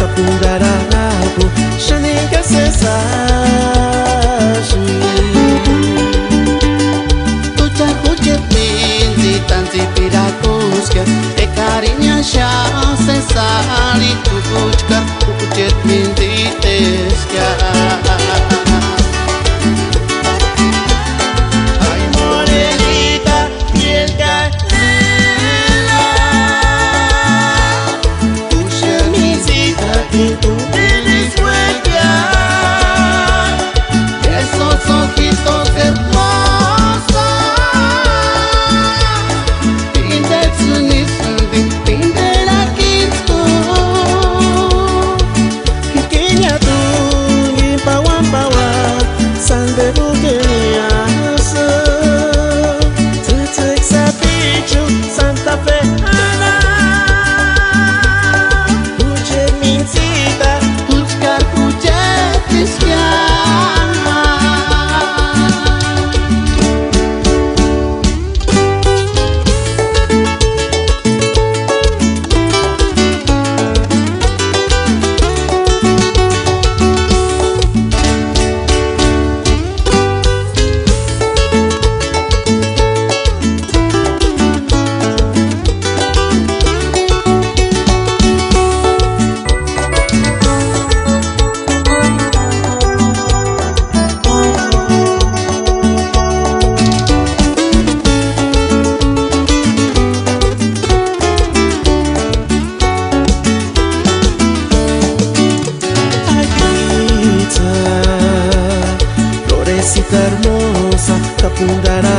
Tapundararabu, Shanika Sesashi. Tucha kuchit minzi tanzi pirakuska, e cariña sha sesali kukuchka, kuchit minzi teska. Y tú tienes huella, Esos ojitos hermosos, pindela kintu, Kenya tu ni pawan pawan, sande bukenya se, tetek sapichu Santa Fe ana, uche mincita. kuchkar kuchetisya. Florecita hermosa, Tapundararabu.